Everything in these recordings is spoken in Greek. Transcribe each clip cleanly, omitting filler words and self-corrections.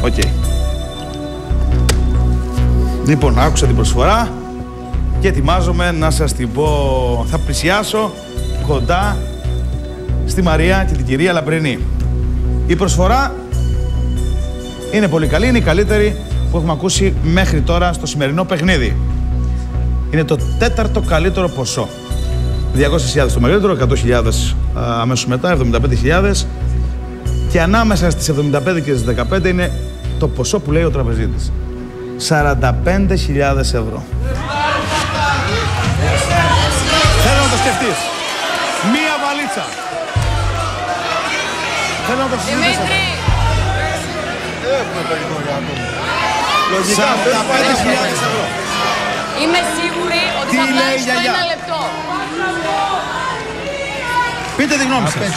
Οκ. Λοιπόν, άκουσα την προσφορά και ετοιμάζομαι να σας την πω. Θα πλησιάσω κοντά στη Μαρία και την κυρία Λαμπρινή. Η προσφορά είναι πολύ καλή, είναι η καλύτερη που έχουμε ακούσει μέχρι τώρα στο σημερινό παιχνίδι. Είναι το τέταρτο καλύτερο ποσό. 200.000 το μεγαλύτερο, 100.000 αμέσως μετά, 75.000. Και ανάμεσα στις 75 και στις 15 είναι το ποσό που λέει ο τραπεζίτης. 45.000 ευρώ. Θέλω να το σκεφτείς. Μία βαλίτσα. Θέλω να το συζητήσω. Έχουμε περιθώρια ακόμα. 45.000 ευρώ. Είμαι σίγουρη ότι θα φτάσει στο 1 λεπτό. Πείτε τη γνώμη σας.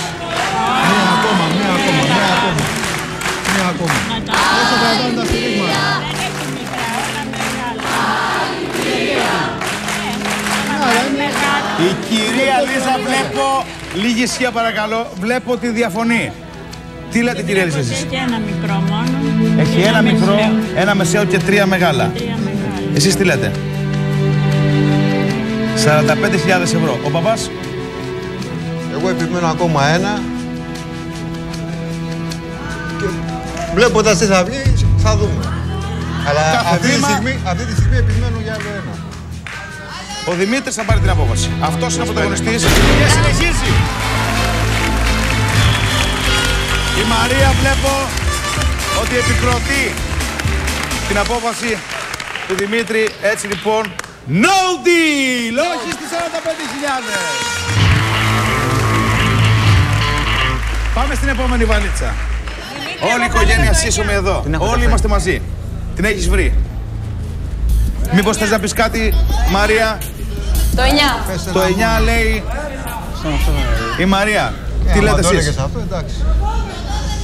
Μία ακόμα. Όσο κρατάνε τα στηρίγματα. Η κυρία Λίζα βλέπω, λίγη ισχύα παρακαλώ, βλέπω ότι διαφωνεί. Τι λέτε κυρία Λίζα εσείς? Έχει ένα μικρό μόνο. Έχει ένα μικρό, ένα μεσαίο και 3 μεγάλα. Εσείς τι λέτε? 45.000 ευρώ. Ο παπάς? Εγώ επιμένω ακόμα ένα. Και βλέποντας τι θα βγει, θα δούμε. Αλλά αυτή τη στιγμή επιμένω για άλλο ένα. Ο Δημήτρης θα πάρει την απόφαση. Αυτός είναι ο πρωταγωνιστής και συνεχίζει. Η Μαρία βλέπω ότι επικροτεί την απόφαση του Δημήτρη. Έτσι λοιπόν, no deal! Όχι στις 45.000! Πάμε στην επόμενη βαλίτσα. Όλη η οικογένεια σύσσωμη εδώ. Όλοι είμαστε μαζί. Την έχεις βρει. Μήπως θες να πεις κάτι, Μαρία? Το 9. Το 9 λέει η Μαρία. Τι λέτε εσείς? Αυτό, εντάξει.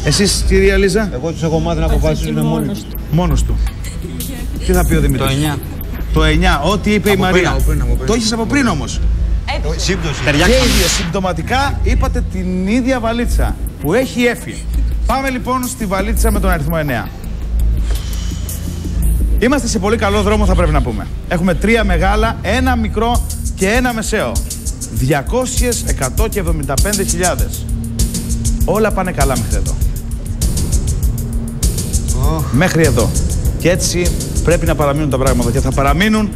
Εσείς, κυρία Λίζα? Εγώ τους έχω μάθει να αποφασίζουν μόνοι τους. Μόνος του. Τι θα πει ο Δημήτρης? Το 9. Το 9, ό,τι είπε η Μαρία. Από πριν. Το έχεις από πριν όμως. Σύμπτωση. Και ίδιο συμπτωματικά είπατε την ίδια βαλίτσα που έχει έφυγει. Πάμε λοιπόν στη βαλίτσα με τον αριθμό 9. Είμαστε σε πολύ καλό δρόμο, θα πρέπει να πούμε. Έχουμε 3 μεγάλα, ένα μικρό και ένα μεσαίο. 200, 100 και 75.000. Όλα πάνε καλά μέχρι εδώ. Μέχρι εδώ. Και έτσι πρέπει να παραμείνουν τα πράγματα. Και θα παραμείνουν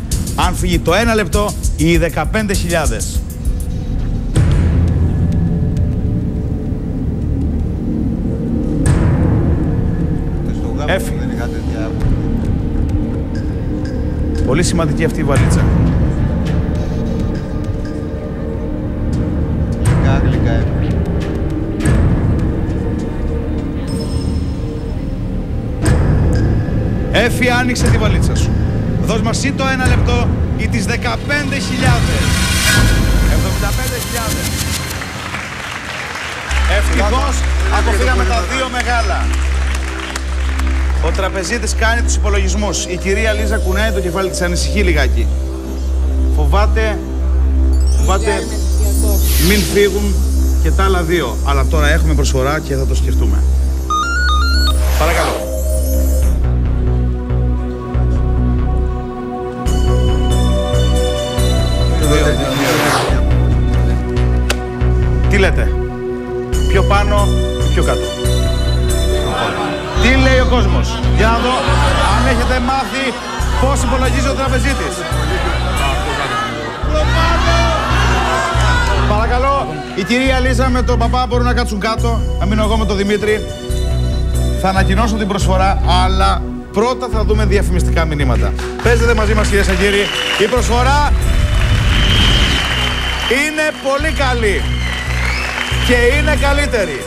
αν φύγει το 1 λεπτό οι 15.000. Έφυγε. Πολύ σημαντική αυτή η βαλίτσα. Γλυκά. Έφη, άνοιξε τη βαλίτσα σου. Δώσ' μας ή το 1 λεπτό ή τις 15.000. 75.000. Ευτυχώς αποφύγαμε τα 2 μεγάλα. Ο τραπεζίτης κάνει τους υπολογισμούς. Η κυρία Λίζα κουνάει το κεφάλι της, ανησυχεί λιγάκι. Φοβάται μην φύγουν και τα άλλα 2. Αλλά τώρα έχουμε προσφορά και θα το σκεφτούμε. Παρακαλώ. Τι λέτε? Πιο πάνω ή πιο κάτω? Τι λέει ο κόσμος? Για να δω αν έχετε μάθει πώς υπολογίζει ο τραπεζίτης. Παρακαλώ, η κυρία Λίζα με τον παπά μπορούν να κάτσουν κάτω. Να μείνω εγώ με τον Δημήτρη. Θα ανακοινώσω την προσφορά, αλλά πρώτα θα δούμε διαφημιστικά μηνύματα. Παίζετε μαζί μας, κυρίες και κύριοι. Η προσφορά είναι πολύ καλή και είναι καλύτερη.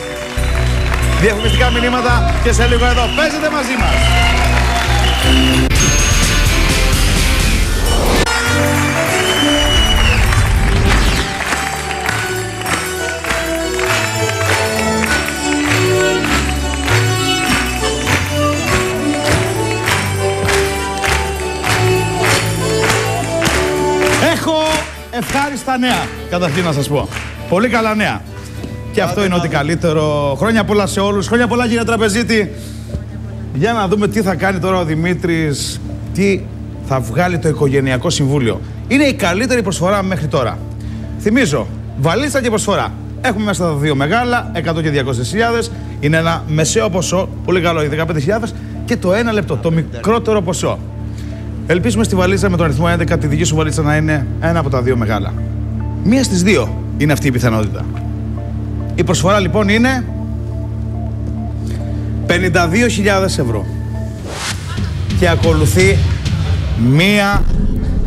Διαφημιστικά μηνύματα και σε λίγο εδώ. Παίζετε μαζί μας. Έχω ευχάριστα νέα, καταρχήν να σας πω. Πολύ καλά νέα. Και αυτό είναι ότι καλύτερο. Χρόνια πολλά σε όλους. Χρόνια πολλά, κύριε τραπεζίτη. Για να δούμε τι θα κάνει τώρα ο Δημήτρης, τι θα βγάλει το Οικογενειακό Συμβούλιο. Είναι η καλύτερη προσφορά μέχρι τώρα. Θυμίζω, βαλίτσα και προσφορά. Έχουμε μέσα τα δύο μεγάλα, 100 και 200.000. Είναι ένα μεσαίο ποσό, πολύ καλό, οι 15.000. Και το 1 λεπτό, το μικρότερο ποσό. Ελπίζουμε στη βαλίτσα με τον αριθμό 11 τη δική σου βαλίτσα να είναι ένα από τα δύο μεγάλα. Μία στις δύο είναι αυτή η πιθανότητα. Η προσφορά λοιπόν είναι 52.000 ευρώ. Και ακολουθεί μία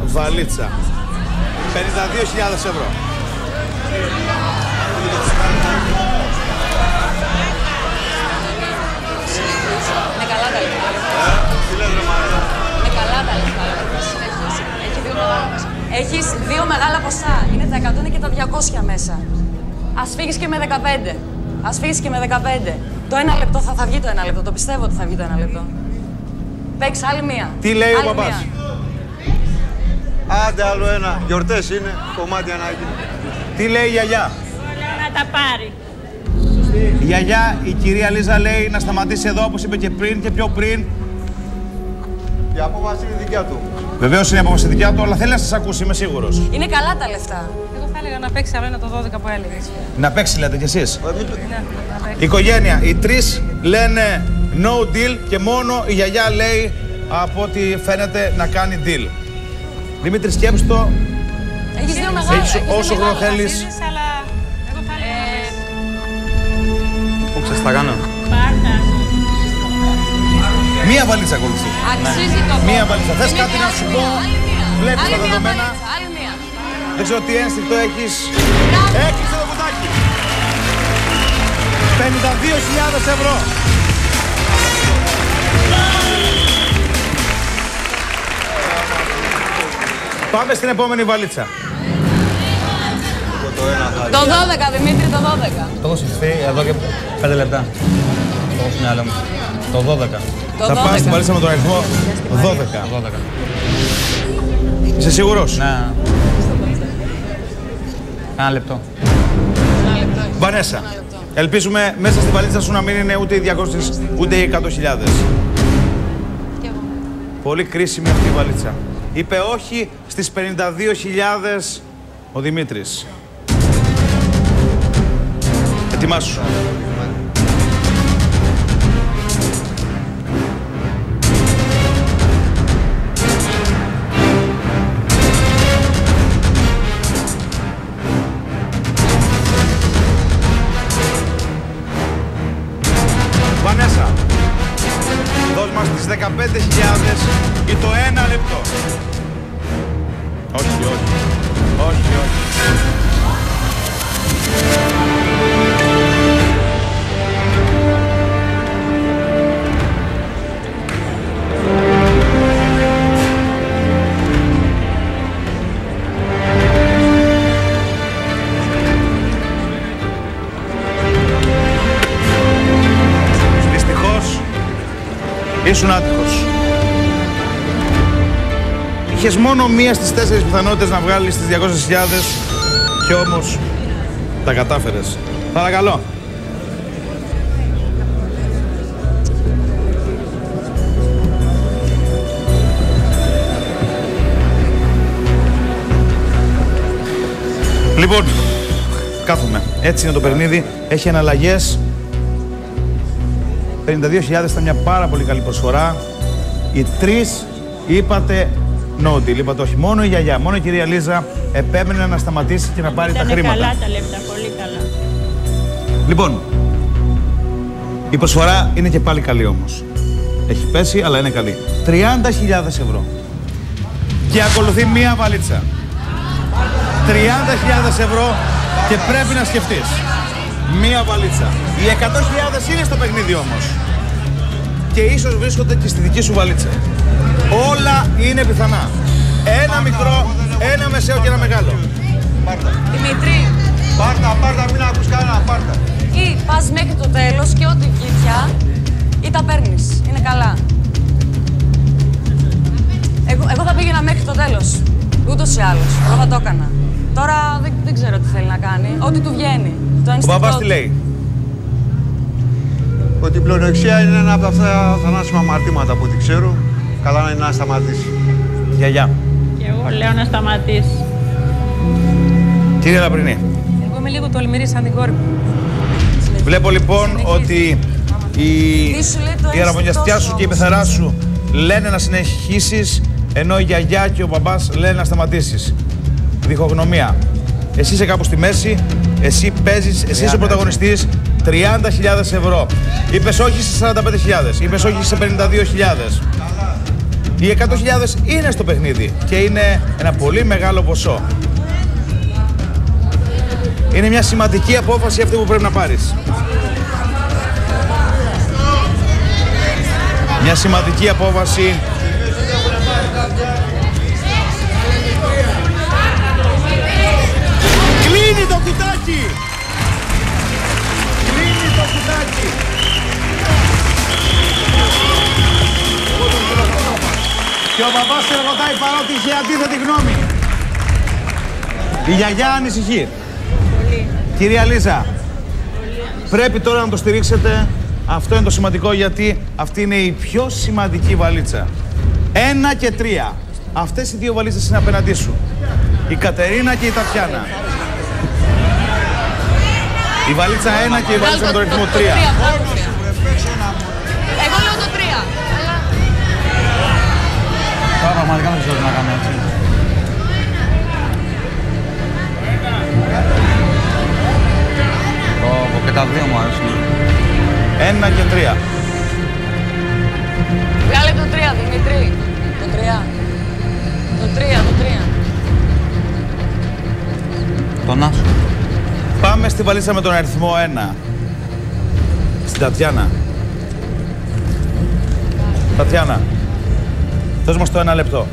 βαλίτσα. 52.000 ευρώ. Είναι καλά τα λεφτά. Είναι καλά τα λεφτά. Έχεις δύο μεγάλα ποσά. Είναι τα 100 και τα 200 μέσα. Ας φύγεις και με 15. Ας φύγεις και με 15. Το 1 λεπτό θα βγει το 1 λεπτό. Το πιστεύω ότι θα βγει το 1 λεπτό. Παίξε άλλη μία. Τι λέει ο παπάς? Άντε άλλο ένα. Γιορτές είναι. Κομμάτι ανάγκη. Τι λέει η γιαγιά? Να τα πάρει. Η γιαγιά, η κυρία Λίζα λέει να σταματήσει εδώ, όπως είπε και πριν και πιο πριν. Η απόφαση είναι δικιά του. Βεβαίως είναι η απόφαση δικιά του, αλλά θέλει να σας ακούσει, είμαι σίγουρος. Είναι καλά τα λεφτά. Εγώ θα έλεγα να παίξει άλλο ένα το 12 που έλεγες. Να παίξει, λέτε κι εσείς. Ναι, να παίξει. Η οικογένεια, οι τρεις λένε no deal και μόνο η γιαγιά λέει από ό,τι φαίνεται να κάνει deal. Δημήτρη, σκέψου το. Έχεις δύο μεγάλα. Έχεις όσο χρόνο θέλεις. Αλλά εγώ θα έλεγα να παίξει. Πού ξέρεις τι θα κάνω? Πάρτα. Μία βαλίτσα ακολουθεί. Αξίζει το Μία πόδι. βαλίτσα. Θες Και κάτι μια να σου άλλη πω? μία, άλλη μία. Βλέπεις Άλλη τα μία δεδομένα. βαλίτσα, άλλη μία. Δεν ξέρω τι ένστικτο έχεις. Έκλεισε το κουτάκι. 52.000 ευρώ. Πάμε στην επόμενη βαλίτσα. Το 12, Δημήτρη, το 12. Το έχω σκεφτεί εδώ και 5 λεπτά. Το έχω στο μυαλό μου. Το 12. Το Θα πας στην βαλίτσα με τον αριθμό 12. 12. Είσαι σίγουρος? Ναι. Ένα λεπτό. Βανέσα, ελπίζουμε μέσα στη βαλίτσα σου να μην είναι ούτε οι 200 ούτε οι 100.000. Πολύ κρίσιμη αυτή η βαλίτσα. Είπε όχι στις 52.000 ο Δημήτρης. Ετοιμάσου. Βανέσα, δώσ' μας τις 15.000 ή το 1 λεπτό. Όχι, όχι. Όχι, όχι. Δυστυχώς, ήσουν άτυχος. Είχες μόνο μία στις 4 πιθανότητες να βγάλεις τις 200.000 και όμως τα κατάφερες. Παρακαλώ. Λοιπόν, κάθομαι. Έτσι είναι το παιχνίδι. Έχει εναλλαγές. 52.000 ήταν μια πάρα πολύ καλή προσφορά. Οι τρεις είπατε no deal. Είπατε όχι. Μόνο η γιαγιά, μόνο η κυρία Λίζα επέμενε να σταματήσει και να πάρει τα χρήματα. Καλά τα λεφτά, πολύ καλά. Λοιπόν, η προσφορά είναι και πάλι καλή όμως. Έχει πέσει, αλλά είναι καλή. 30.000 ευρώ. Και ακολουθεί μία βαλίτσα. 30.000 ευρώ και πρέπει να σκεφτείς. Μία βαλίτσα. Οι 100.000 είναι στο παιχνίδι όμως. Και ίσως βρίσκονται και στη δική σου βαλίτσα. Όλα είναι πιθανά. Ένα μικρό, ένα μεσαίο και ένα μεγάλο. Πάρτα. Δημήτρη, Πάρτα, μην ακούς κανένα, πάρτα. ή πας μέχρι το τέλος και ό,τι βγει πια, ή τα παίρνεις. Είναι καλά. Εγώ θα πήγαινα μέχρι το τέλος. Ούτως ή άλλως. Εγώ θα το έκανα. Τώρα δεν ξέρω τι θέλει να κάνει. Ό,τι του βγαίνει. Το Ο ένστικτό παπάς τι του. λέει? ότι η πληρονεξία είναι ένα από αυτά θανάσιμα αμαρτήματα που τη ξέρω. Καλά να είναι να σταματήσει. Γιαγιά. Και εγώ λέω να σταματήσει. Κύριε Λαμπρινή. Εγώ είμαι λίγο τολμηρή σαν την κόρη μου. Βλέπω λοιπόν ότι η αραβωνιαστιά σου και η πεθαρά σου λένε να συνεχίσεις, ενώ η γιαγιά και ο μπαμπάς λένε να σταματήσεις. Διχογνωμία. Εσύ είσαι κάπου στη μέση, εσύ παίζεις, εσύ είσαι ο πρωταγωνιστής, 30.000 ευρώ. Είπες όχι σε 45.000, είπες όχι σε 52.000. Οι 100.000 είναι στο παιχνίδι και είναι ένα πολύ μεγάλο ποσό. Είναι μια σημαντική απόφαση αυτή που πρέπει να πάρεις. Μια σημαντική απόφαση. Κλείνει το κουτάκι! Κλείνει το κουτάκι! Και ο παπάς σε ρωτάει παρότι είχε αντίθετη γνώμη. Η γιαγιά ανησυχεί. Πολύ. Κυρία Λίζα, πρέπει τώρα να το στηρίξετε. Αυτό είναι το σημαντικό, γιατί αυτή είναι η πιο σημαντική βαλίτσα. 1 και 3. Αυτές οι δύο βαλίτσες είναι απέναντί σου. Η Κατερίνα και η Τατιάνα. Η βαλίτσα 1 και η βαλίτσα με τον αριθμό 3. Εγώ λέω το 3. Τώρα πραγματικά δεν ξέρω τι να κάνω έτσι. Και τα δύο μου άρεσαν. 1 και 3. Βγάλε το 3, Δημήτρη. Το 3. Το 3, το 3. Το Νάσο. Πάμε στη βαλίτσα με τον αριθμό 1. Στην Τατιάνα. Τατιάνα, δώσ' μας το 1 λεπτό.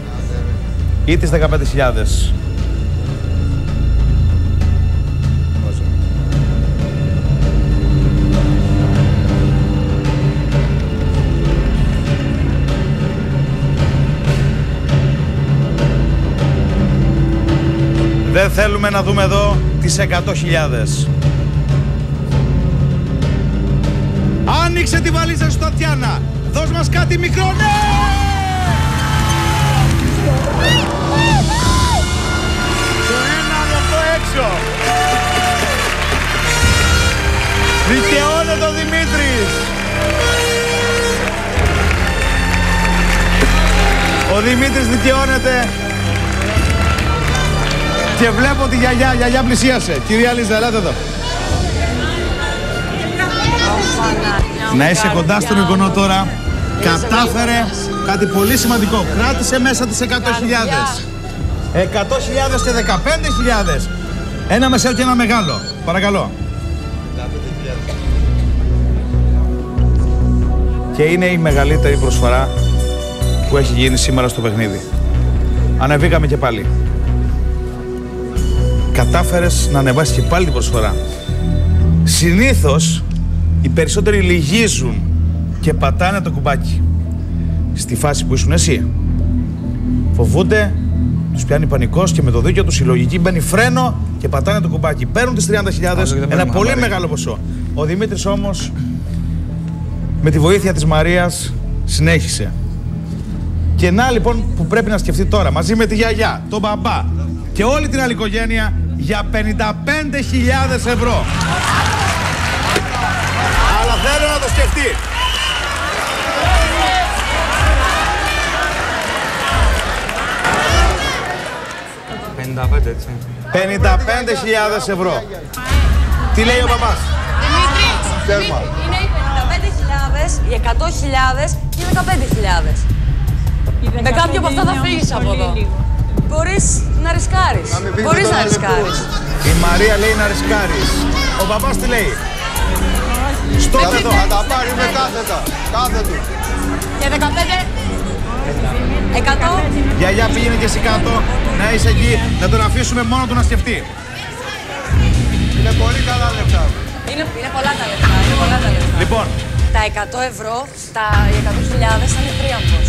Ή τις 15.000. Δεν θέλουμε να δούμε εδώ τις 100.000. Άνοιξε τη βαλίτσα σου, Τατιάνα. Δώσ' μας κάτι μικρό. Ναι! Το 1 λεπτό έξω. Δικαιώνεται ο Δημήτρης. Ο Δημήτρης δικαιώνεται. Και βλέπω τη γιαγιά. Γιαγιά πλησίασε. Κυρία Λίζα, ελάτε εδώ. Να είσαι κοντά στον εγγονό τώρα. Κατάφερε κάτι πολύ σημαντικό. Κράτησε μέσα τις 100.000. 100.000 και 15.000. Ένα μεσαίο και ένα μεγάλο. Παρακαλώ. Και είναι η μεγαλύτερη προσφορά που έχει γίνει σήμερα στο παιχνίδι. Ανεβήκαμε και πάλι. Κατάφερες να ανεβάσεις και πάλι την προσφορά. Συνήθως οι περισσότεροι λυγίζουν και πατάνε το κουμπάκι. Στη φάση που ήσουν εσύ. Φοβούνται, τους πιάνει πανικός και με το δίκιο τους η λογική μπαίνει φρένο και πατάνε το κουμπάκι. Παίρνουν τις 30.000, ένα πολύ μεγάλο ποσό. Ο Δημήτρης όμως, με τη βοήθεια της Μαρίας, συνέχισε. Και να λοιπόν που πρέπει να σκεφτεί τώρα, μαζί με τη γιαγιά, τον μπαμπά και όλη την άλλη οικογένεια, για 55.000 ευρώ. Αλλά θέλω να το σκεφτεί. 55, έτσι. 55.000 ευρώ. Τι λέει ο παπάς? Δημήτρη, είναι οι 55.000, οι 100.000 και οι 15.000. Με κάποιο από αυτά θα φύγεις από εδώ. Μπορείς να ρισκάρεις. Μπορείς να ρισκάρεις. Η Μαρία λέει να ρισκάρεις. Ο παπάς τι λέει? Στο εδώ. Θα τα πάρει με κάθετα. Κάθετο. Και 15. 100. Γιαγιά, πήγαινε και εσύ κάτω. Να είσαι εκεί. Να τον αφήσουμε μόνο του να σκεφτεί. Είναι πολύ καλά λεφτά. Είναι πολλά τα λεφτά. Είναι πολλά τα λεφτά. Λοιπόν. Τα 100 ευρώ, οι 100.000 θα είναι τρίαμβος.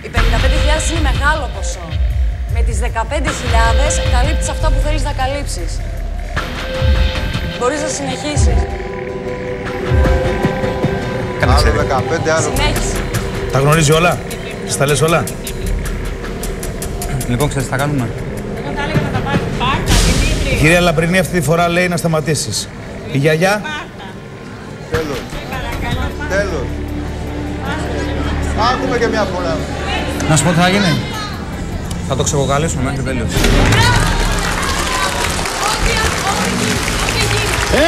Οι 55.000 είναι μεγάλο ποσό. Με τις 15.000 καλύπτεις αυτά που θέλεις να καλύψεις. Μπορείς να συνεχίσεις. δεν Άλλο ξέρει. 15, άλλο. Συνέχισε. Τα γνωρίζει όλα. Στα λες όλα. Λοιπόν, ξέρεις τι θα κάνουμε. Εγώ θα έλεγα να τα πάρει. Πάρτα, Δημήτρη. Η κυρία Λαμπρινή αυτή τη φορά λέει να σταματήσεις. Η γιαγιά. Πάρτα. Τέλος. Παρακαλώ, πάρτα. Τέλος. Άκουμε και μια φορά. Να σου πω τι θα γίνει. Θα το ξεκοκαλέσουμε μέχρι τέλειος.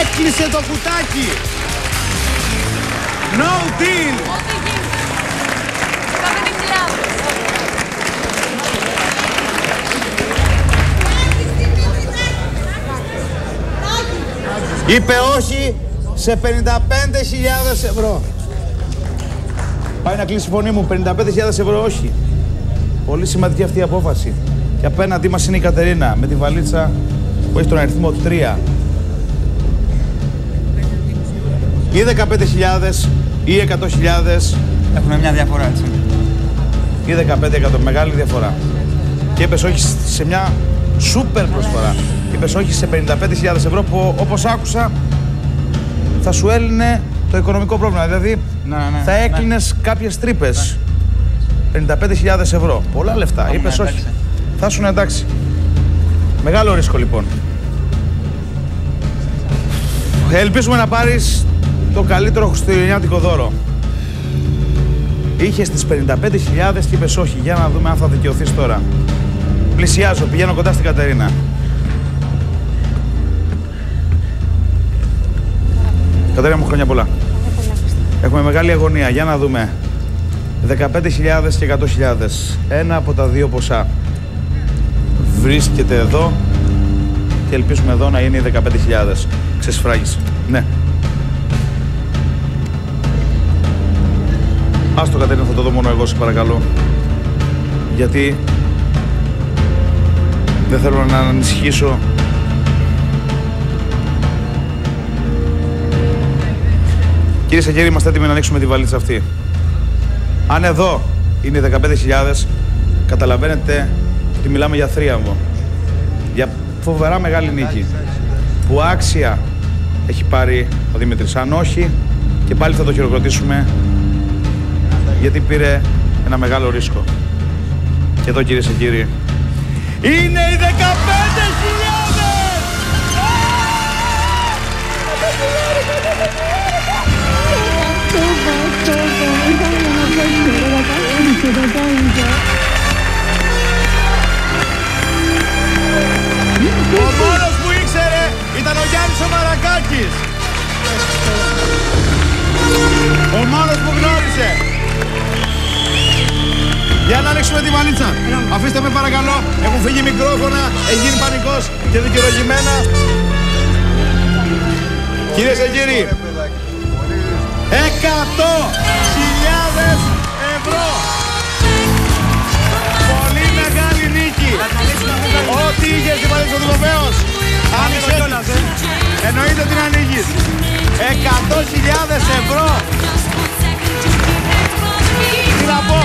Έκλεισε το κουτάκι. No deal. Ό,τι γίνει. 15.000. Είπε όχι σε 55.000 ευρώ. Πάει να κλείσει η φωνή μου. 55.000 ευρώ όχι. Πολύ σημαντική αυτή η απόφαση. Και απέναντί μας είναι η Κατερίνα με τη βαλίτσα που έχει τον αριθμό 3. Ή 15.000 ή 100.000 Έχουμε μια διαφορά, έτσι. ή 15 μεγάλη διαφορά. Και είπες όχι σε μια σούπερ προσφορά. Είπες όχι σε 55.000 ευρώ που όπως άκουσα θα σου έλυνε το οικονομικό πρόβλημα. Δηλαδή Ναι. θα έκλεινες κάποιες τρύπες. 55.000 ευρώ. Πολλά λεφτά. Είπες όχι. εντάξει. Θα ήσουν εντάξει. Μεγάλο ρίσκο λοιπόν. Ελπίζουμε να πάρεις το καλύτερο χριστουγεννιάτικο δώρο. Είχες τις 55.000 και είπες όχι. Για να δούμε αν θα δικαιωθείς τώρα. Πλησιάζω. Πηγαίνω κοντά στην Κατερίνα. Κατερίνα μου, χρόνια πολλά. Έχουμε μεγάλη αγωνία. Για να δούμε. 15.000 και 100.000. Ένα από τα δύο ποσά βρίσκεται εδώ και ελπίζουμε εδώ να είναι οι 15.000. Ξεσφράγισε. Ναι. Άστο Κατερίνα, θα το δω μόνο εγώ, σε παρακαλώ. Γιατί δεν θέλω να ανησυχήσω. Κυρίες και κύριοι, είμαστε έτοιμοι να ανοίξουμε τη βαλίτσα αυτή. Αν εδώ είναι 15.000, καταλαβαίνετε ότι μιλάμε για θρίαμβο. Για φοβερά μεγάλη νίκη. Που άξια έχει πάρει ο Δημήτρης. Αν όχι, και πάλι θα το χειροκροτήσουμε, γιατί πήρε ένα μεγάλο ρίσκο. Και εδώ, κυρίες και κύριοι, είναι οι 15.000! Ο μόνος που ήξερε ήταν ο Γιάννης ο Μαρακάκης. Ο μόνος που γνώρισε. Για να ανοίξουμε τη βαλίτσα. Αφήστε με παρακαλώ. Έχουν φύγει μικρόφωνα, έχει γίνει πανικός και δικαιολογημένα. Κυρίες και κύριοι, 100.000 ευρώ. Πολύ μεγάλη νίκη. Ό,τι είχες την βαλίτσα του βεβαίως. Άνοιξε. Εννοείται την ανοίγεις. 100.000 ευρώ. Τι να πω.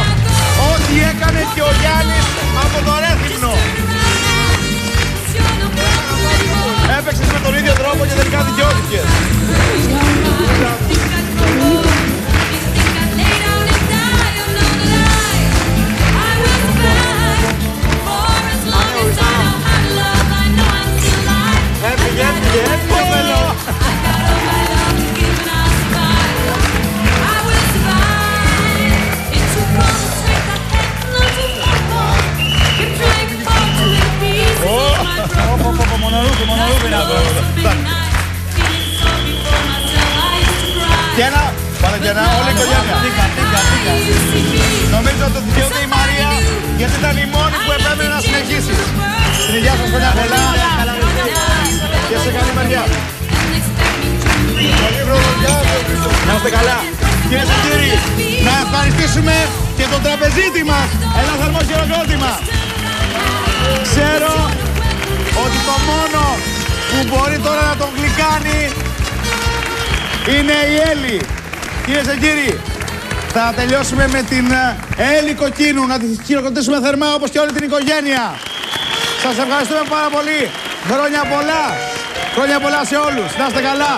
Ό,τι έκανε και ο Γιάννης από το Ρέθυμνο. Έπαιξες με τον ίδιο τρόπο και τελικά δικαιώθηκες. Και ένα, πάρε και ένα, όλη η οικογένεια. Νομίζω ότι δικαιούται η Μαρία, γιατί ήταν η μόνη που επέμενε να συνεχίσει. Στην υγεία σας, χρόνια πολλά. Και σε καλή μεριά. Να είστε καλά. Κυρίες και κύριοι, να ευχαριστήσουμε και τον τραπεζίτη μας. Ένα θερμό χειροκρότημα. Ξέρω ότι το μόνο που μπορεί τώρα να τον γλυκάνει είναι η Έλλη. Κυρίες και κύριοι, θα τελειώσουμε με την Έλλη Κοκκίνου. Να τη χειροκροτήσουμε θερμά όπως και όλη την οικογένεια. Σας ευχαριστούμε πάρα πολύ. Χρόνια πολλά. Χρόνια πολλά σε όλους. Να είστε καλά.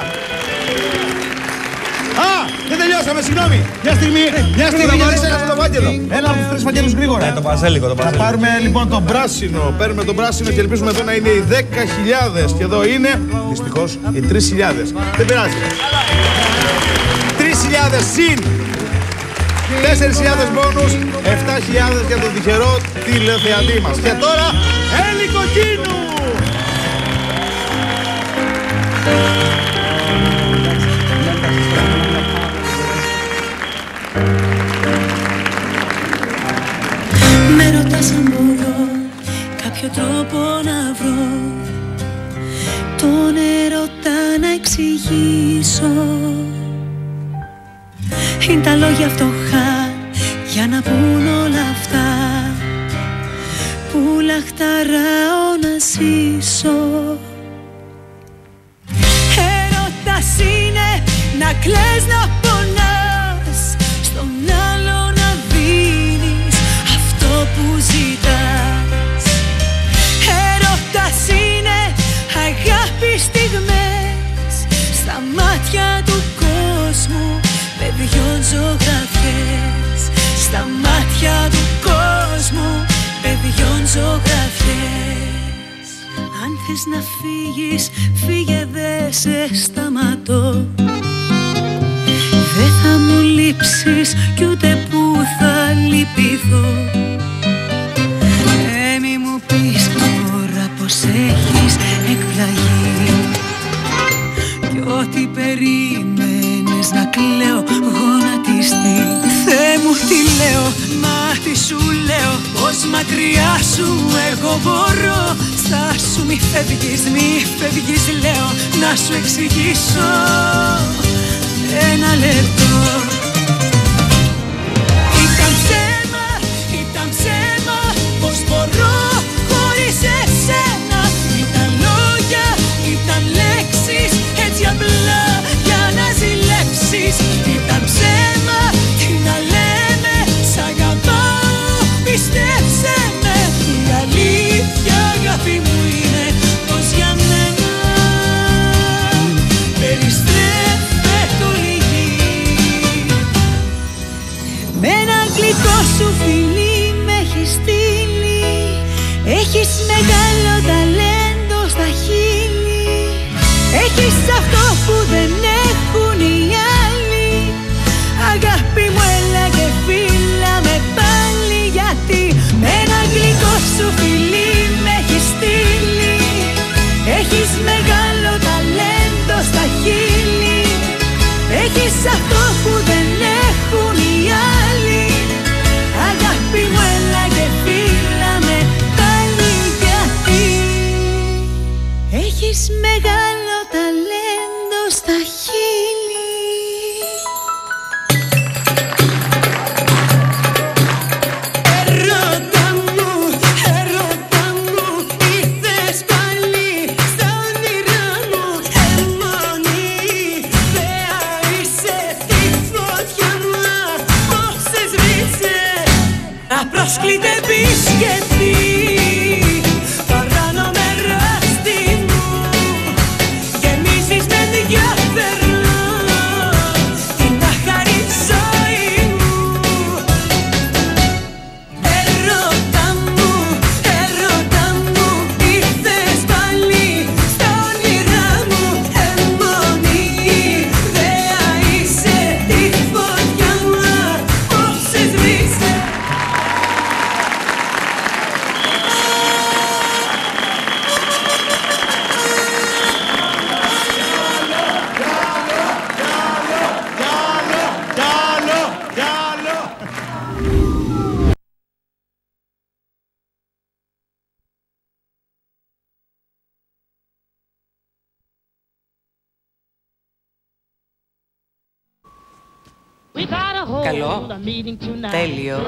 Α, δεν τελειώσαμε, συγγνώμη. Μια στιγμή, γιατί το φάκελο. Ένα από τους τρεις φακέλους γρήγορα. Το παζέλικο, Θα πάρουμε λοιπόν τον πράσινο. Παίρνουμε τον πράσινο και ελπίζουμε εδώ να είναι οι 10.000. Και εδώ είναι, δυστυχώς, οι 3.000. Δεν πειράζει. 3.000 συν 4.000 μπόνους, 7.000 για τον τυχερό τηλεθεατή μας. Και τώρα, Έλλη Κοκκίνου! Με ρωτάς αν μπορώ κάποιο τρόπο να βρω τον έρωτα να εξηγήσω. Είναι τα λόγια φτωχά για να πούν όλα αυτά που λαχταράω να ζήσω. Έρωτας είναι να κλαις, να πονάς, στον άλλο να δίνεις αυτό που ζητάς. Έρωτας είναι αγάπη στιγμές στα μάτια του κόσμου, παιδιών ζωγραφιές, στα μάτια του κόσμου, παιδιών ζωγραφιές. Αν θες να φύγεις, φύγε, δε σε σταματώ. Δεν θα μου λείψεις κι ούτε που θα λυπηθώ. Μη μου πεις τώρα πως έχεις εκπλαγεί κι ό,τι περίμενες να κλαίω γονατιστή. Θεέ μου τι λέω, μα τι σου λέω, πως μακριά σου εγώ μπορώ. Στάσου, μη φεύγεις λέω, να σου εξηγήσω ένα λεπτό. Ήταν ψέμα, πως μπορώ χωρίς εσένα. Ήταν λόγια, ήταν λέξεις, έτσι απλά για να ζηλέψεις. Ήταν ψέμα, τι να λέμε, σ' αγαπάω, πίστεψέ με. Η αλήθεια αγάπη μου είναι πως για μένα περιστρέφεται όλη η γη. Με ένα γλυκό σου φιλί με έχεις στείλει, έχεις μεγάλο ταλέντο στα χείλη. Έχεις αυτό που δεν έχουν οι άλλοι. Αγάπη μου έλα και φίλα με πάλι, γιατί με ένα γλυκό σου φιλί με έχεις στείλει. Έχεις μεγάλο ταλέντο στα χείλη. Έχεις αυτό που δεν έχουν οι άλλοι. Αγάπη μου έλα και φίλα με πάλι, γιατί έχεις μεγάλο ταλέντο στα χείλη. Ερώτα μου, ήρθες πάλι στα όνειρά μου. Αιμονή, θέα είσαι, η φωτιά μου απόψε σβήσε. Απρόσκλητε επισκεπτή, παράνομη εράστη μου, γεμίζεις με ενδιαφέρον την άχαρη ζωή μου. Ερώτα μου, ήρθες πάλι στα όνειρά μου. Αιμονή, θέα είσαι, η φωτιά μου απόψε σβήσε. Καλό, τέλειο.